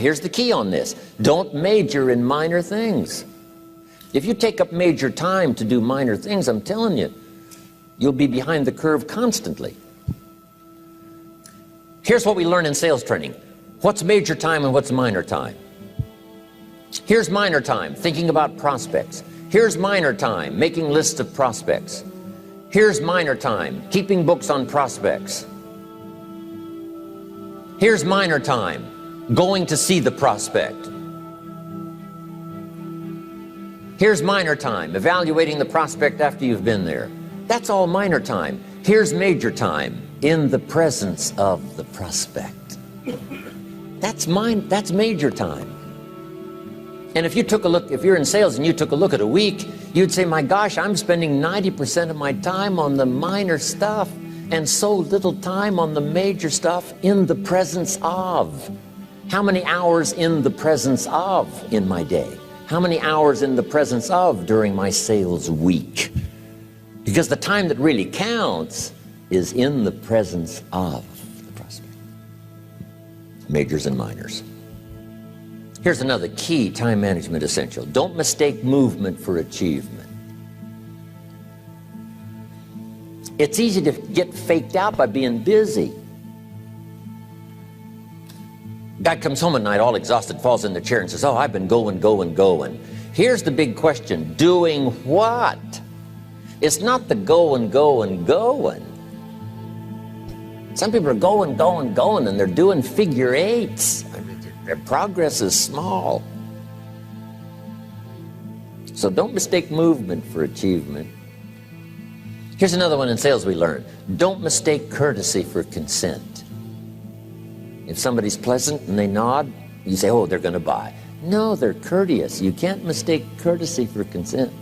Here's the key on this. Don't major in minor things. If you take up major time to do minor things, I'm telling you, you'll be behind the curve constantly. Here's what we learn in sales training. What's major time and what's minor time? Here's minor time, thinking about prospects. Here's minor time, making lists of prospects. Here's minor time, keeping books on prospects. Here's minor time, going to see the prospect. Here's minor time, evaluating the prospect after you've been there. That's all minor time. Here's major time, in the presence of the prospect. That's major time. And if you took a look, if you're in sales and you took a look at a week, you'd say, my gosh, I'm spending 90% of my time on the minor stuff and so little time on the major stuff in the presence of. How many hours in the presence of in my day? How many hours in the presence of during my sales week? Because the time that really counts is in the presence of the prospect. Majors and minors. Here's another key time management essential. Don't mistake movement for achievement. It's easy to get faked out by being busy. Guy comes home at night all exhausted, falls in the chair and says, oh, I've been going. Here's the big question. Doing what? It's not the going. Some people are going, and they're doing figure eights. Their progress is small. So don't mistake movement for achievement. Here's another one in sales we learned. Don't mistake courtesy for consent. If somebody's pleasant and they nod, you say, oh, they're going to buy. No, they're courteous. You can't mistake courtesy for consent.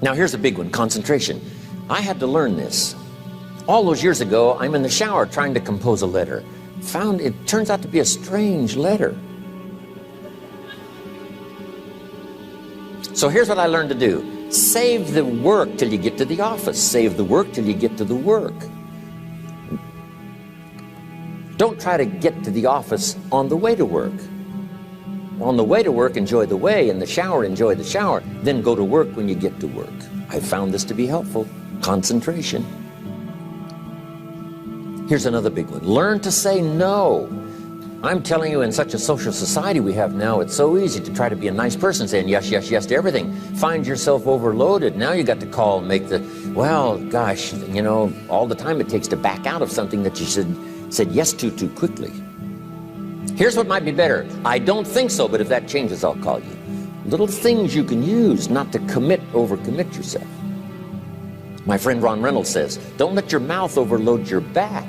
Now here's a big one, concentration. I had to learn this. All those years ago, I'm in the shower trying to compose a letter. Found it turns out to be a strange letter. So here's what I learned to do. Save the work till you get to the office. Save the work till you get to the work. Don't try to get to the office on the way to work. On the way to work, enjoy the way. In the shower, enjoy the shower. Then go to work when you get to work. I found this to be helpful. Concentration. Here's another big one. Learn to say no. I'm telling you, in such a social society we have now, it's so easy to try to be a nice person, saying yes, yes, yes to everything. Find yourself overloaded. Now you got to call and make the, well, gosh, you know, all the time it takes to back out of something that you said yes to too quickly. Here's what might be better. I don't think so, but if that changes, I'll call you. Little things you can use not to overcommit yourself. My friend Ron Reynolds says, don't let your mouth overload your back.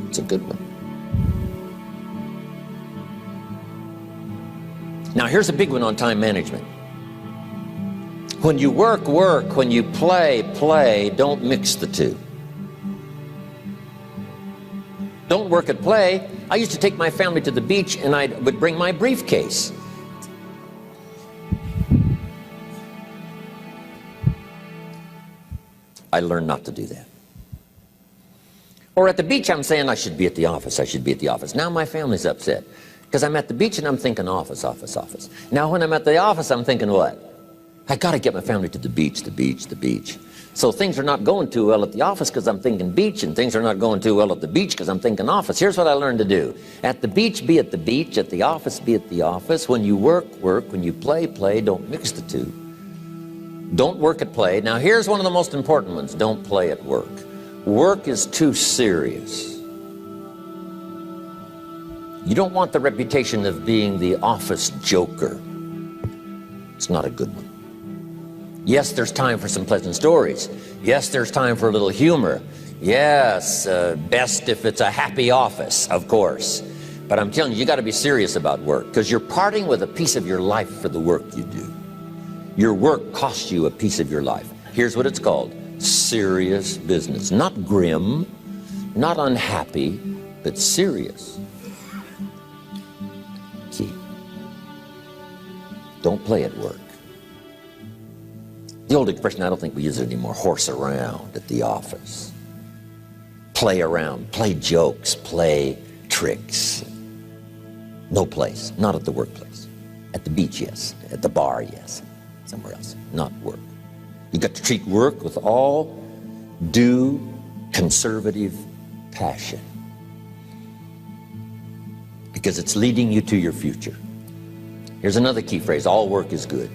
It's a good one. Now here's a big one on time management. When you work, work. When you play, play. Don't mix the two. Don't work at play. I used to take my family to the beach and I would bring my briefcase. I learned not to do that. Or at the beach, I'm saying I should be at the office. I should be at the office. Now my family's upset because I'm at the beach and I'm thinking office, office, office. Now when I'm at the office, I'm thinking what? I got to get my family to the beach, the beach, the beach. So things are not going too well at the office because I'm thinking beach, and things are not going too well at the beach because I'm thinking office. Here's what I learned to do. At the beach, be at the beach. At the office, be at the office. When you work, work. When you play, play. Don't mix the two. Don't work at play. Now here's one of the most important ones. Don't play at work. Work is too serious. You don't want the reputation of being the office joker. It's not a good one. Yes, there's time for some pleasant stories. Yes, there's time for a little humor. Yes, best if it's a happy office, of course. But I'm telling you, you got to be serious about work because you're parting with a piece of your life for the work you do. Your work costs you a piece of your life. Here's what it's called. Serious business. Not grim, not unhappy, but serious. Key. Don't play at work. The old expression, I don't think we use it anymore, horse around at the office. Play around, play jokes, play tricks. No place, not at the workplace. At the beach, yes. At the bar, yes. Somewhere else, not work. You got to treat work with all due conservative passion, because it's leading you to your future. Here's another key phrase: all work is good.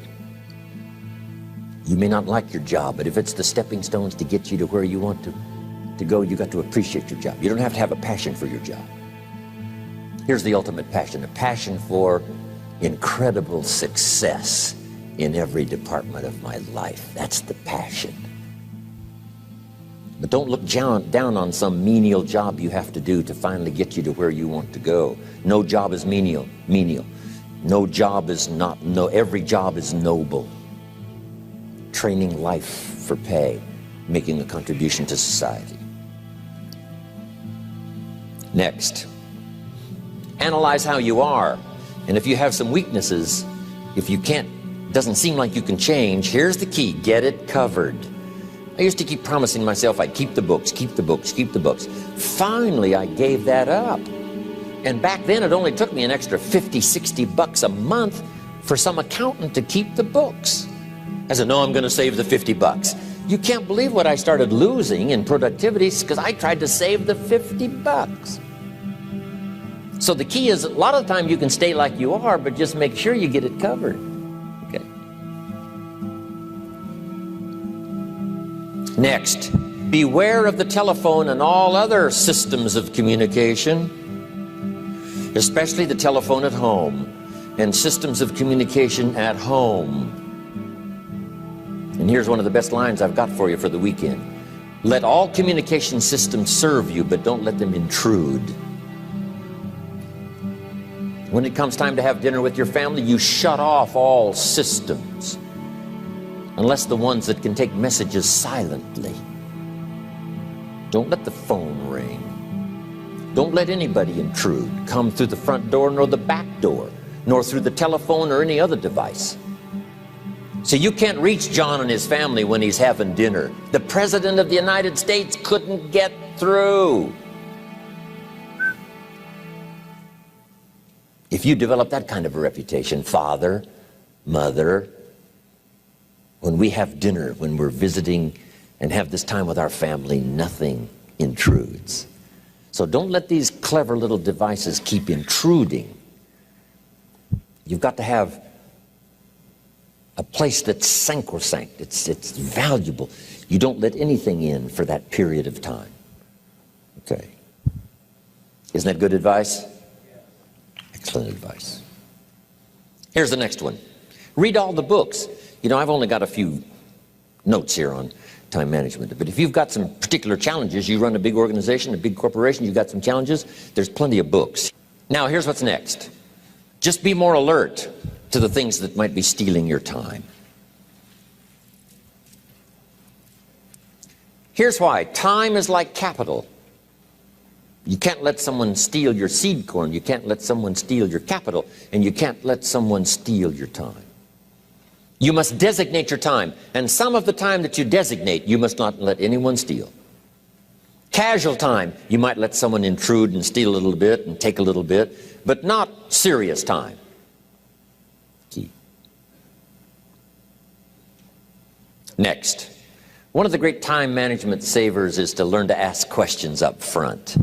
You may not like your job, but if it's the stepping stones to get you to where you want to go, you got to appreciate your job. You don't have to have a passion for your job. Here's the ultimate passion: a passion for incredible success in every department of my life. That's the passion. But don't look down on some menial job you have to do to finally get you to where you want to go. No job is menial. No job is not, every job is noble. Training life for pay, making a contribution to society. Next, analyze how you are. And if you have some weaknesses, if you doesn't seem like you can change, here's the key: get it covered. I used to keep promising myself I'd keep the books, keep the books, keep the books. Finally, I gave that up. And back then, it only took me an extra $50, $60 a month for some accountant to keep the books. I said, no, I'm going to save the $50. You can't believe what I started losing in productivity because I tried to save the $50. So the key is, a lot of the time you can stay like you are, but just make sure you get it covered. Okay. Next, beware of the telephone and all other systems of communication, especially the telephone at home and systems of communication at home. And here's one of the best lines I've got for you for the weekend: let all communication systems serve you, but don't let them intrude. When it comes time to have dinner with your family, you shut off all systems, unless the ones that can take messages silently. Don't let the phone ring. Don't let anybody intrude, come through the front door nor the back door, nor through the telephone or any other device. So you can't reach John and his family when he's having dinner. The President of the United States couldn't get through. If you develop that kind of a reputation, father, mother, when we have dinner, when we're visiting and have this time with our family, nothing intrudes. So don't let these clever little devices keep intruding. You've got to have a place that's sacrosanct, it's valuable. You don't let anything in for that period of time. Okay. Isn't that good advice? Excellent advice. Here's the next one. Read all the books. You know, I've only got a few notes here on time management, but if you've got some particular challenges, you run a big organization, a big corporation, you've got some challenges, there's plenty of books. Now, here's what's next. Just be more alert to the things that might be stealing your time. Here's why. Time is like capital. You can't let someone steal your seed corn. You can't let someone steal your capital. And you can't let someone steal your time. You must designate your time. And some of the time that you designate, you must not let anyone steal. Casual time, you might let someone intrude and steal a little bit and take a little bit, but not serious time. Key. Next, one of the great time management savers is to learn to ask questions up front.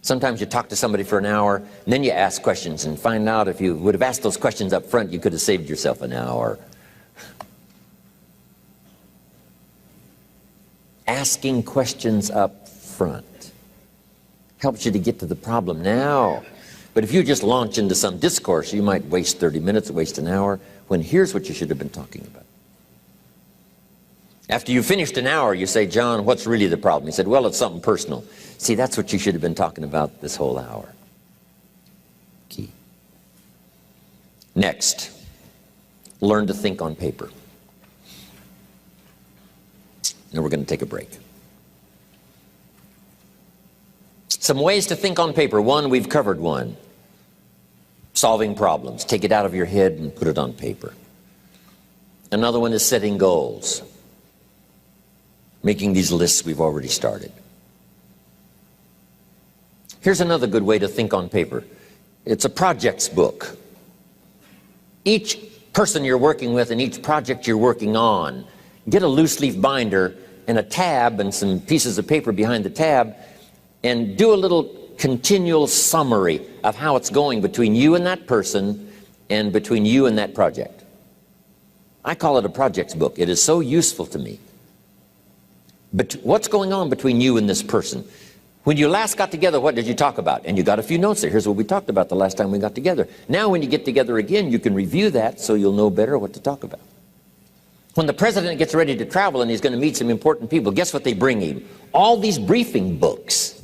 Sometimes you talk to somebody for an hour, and then you ask questions and find out if you would have asked those questions up front, you could have saved yourself an hour. Asking questions up front helps you to get to the problem now. But if you just launch into some discourse, you might waste 30 minutes, waste an hour, when here's what you should have been talking about. After you finished an hour, you say, John, what's really the problem? He said, well, it's something personal. See, that's what you should have been talking about this whole hour. Key. Next, learn to think on paper. Now we're going to take a break. Some ways to think on paper. One, we've covered one. Solving problems. Take it out of your head and put it on paper. Another one is setting goals. Making these lists we've already started. Here's another good way to think on paper. It's a projects book. Each person you're working with and each project you're working on, get a loose leaf binder and a tab and some pieces of paper behind the tab and do a little continual summary of how it's going between you and that person and between you and that project. I call it a projects book. It is so useful to me. But what's going on between you and this person? When you last got together, what did you talk about? And you got a few notes there. Here's what we talked about the last time we got together. Now when you get together again, you can review that so you'll know better what to talk about. When the president gets ready to travel and he's going to meet some important people, guess what they bring him? All these briefing books.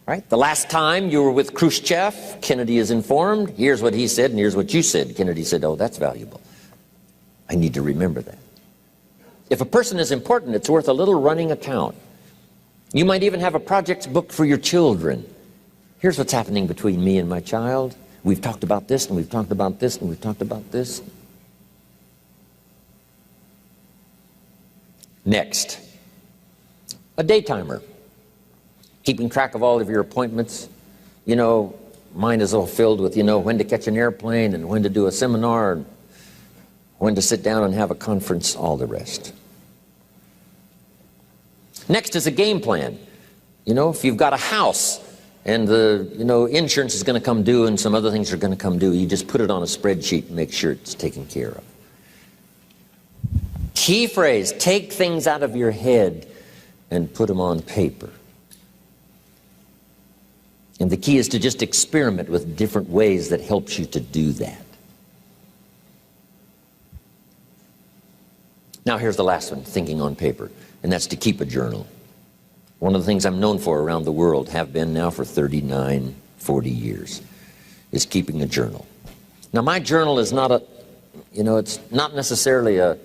Right? The last time you were with Khrushchev, Kennedy is informed. Here's what he said and here's what you said. Kennedy said, oh, that's valuable. I need to remember that. If a person is important, it's worth a little running account. You might even have a projects book for your children. Here's what's happening between me and my child. We've talked about this, and we've talked about this, and we've talked about this. Next, a day timer. Keeping track of all of your appointments. You know, mine is all filled with, you know, when to catch an airplane and when to do a seminar and when to sit down and have a conference, all the rest. Next is a game plan. You know, if you've got a house and the, you know, insurance is going to come due and some other things are going to come due, you just put it on a spreadsheet and make sure it's taken care of. Key phrase, take things out of your head and put them on paper. And the key is to just experiment with different ways that helps you to do that. Now here's the last one, thinking on paper, and that's to keep a journal. One of the things I'm known for around the world, have been now for 39, 40 years, is keeping a journal. Now my journal is not a, you know, it's not necessarily a,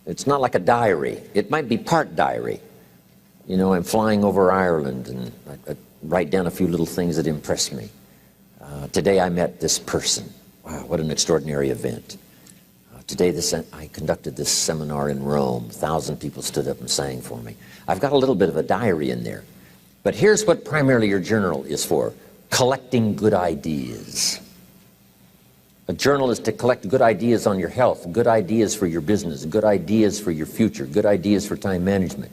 it's not like a diary. It might be part diary. You know, I'm flying over Ireland and I write down a few little things that impress me. Today I met this person. Wow, what an extraordinary event. Today I conducted this seminar in Rome. 1,000 people stood up and sang for me. I've got a little bit of a diary in there. But here's what primarily your journal is for. Collecting good ideas. A journal is to collect good ideas on your health, good ideas for your business, good ideas for your future, good ideas for time management.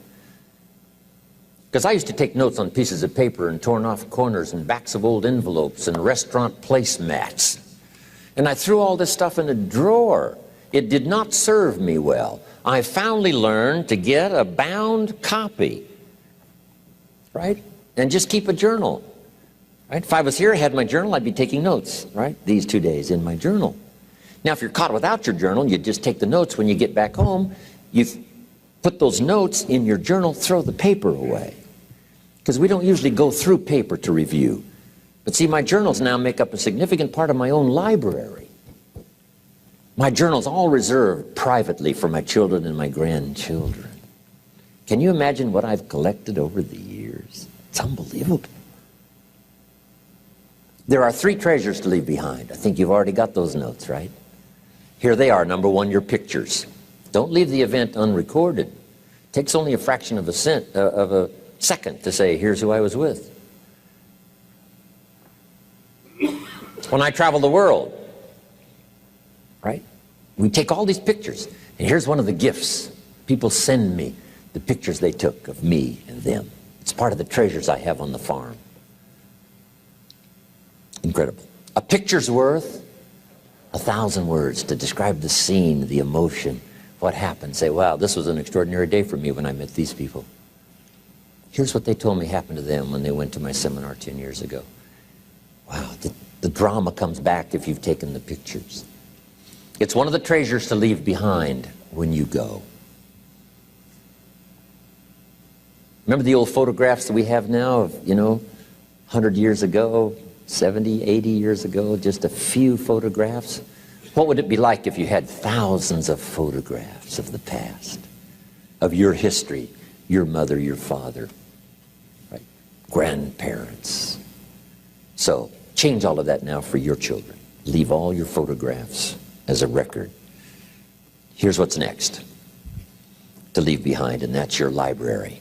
Because I used to take notes on pieces of paper and torn off corners and backs of old envelopes and restaurant placemats. And I threw all this stuff in a drawer. It did not serve me well. I finally learned to get a bound copy, right? And just keep a journal, right? If I was here, I had my journal, I'd be taking notes, right? These 2 days in my journal. Now, if you're caught without your journal, you just take the notes when you get back home. You put those notes in your journal, throw the paper away. Because we don't usually go through paper to review. But see, my journals now make up a significant part of my own library. My journal's all reserved privately for my children and my grandchildren. Can you imagine what I've collected over the years? It's unbelievable. There are 3 treasures to leave behind. I think you've already got those notes, right? Here they are. Number 1, your pictures. Don't leave the event unrecorded. It takes only a fraction of a second to say, here's who I was with. When I travel the world, right? We take all these pictures, and here's one of the gifts. People send me the pictures they took of me and them. It's part of the treasures I have on the farm. Incredible. A picture's worth 1,000 words to describe the scene, the emotion, what happened. Say, wow, this was an extraordinary day for me when I met these people. Here's what they told me happened to them when they went to my seminar 10 years ago. Wow, the drama comes back if you've taken the pictures. It's one of the treasures to leave behind when you go. Remember the old photographs that we have now of, 100 years ago, 70, 80 years ago, just a few photographs? What would it be like if you had thousands of photographs of the past, of your history, your mother, your father, right? Grandparents? So change all of that now for your children. Leave all your photographs as a record Here's what's next to leave behind, and that's your library.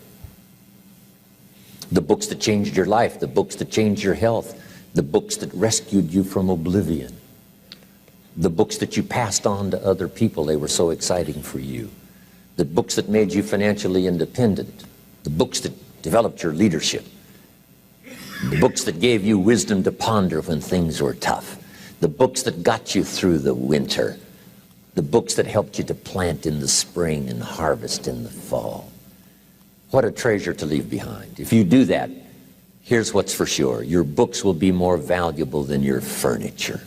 The books that changed your life, the books that changed your health, the books that rescued you from oblivion, the books that you passed on to other people, they were so exciting for you, the books that made you financially independent, the books that developed your leadership, the books that gave you wisdom to ponder when things were tough, the books that got you through the winter, the books that helped you to plant in the spring and harvest in the fall. What a treasure to leave behind. If you do that, here's what's for sure. Your books will be more valuable than your furniture.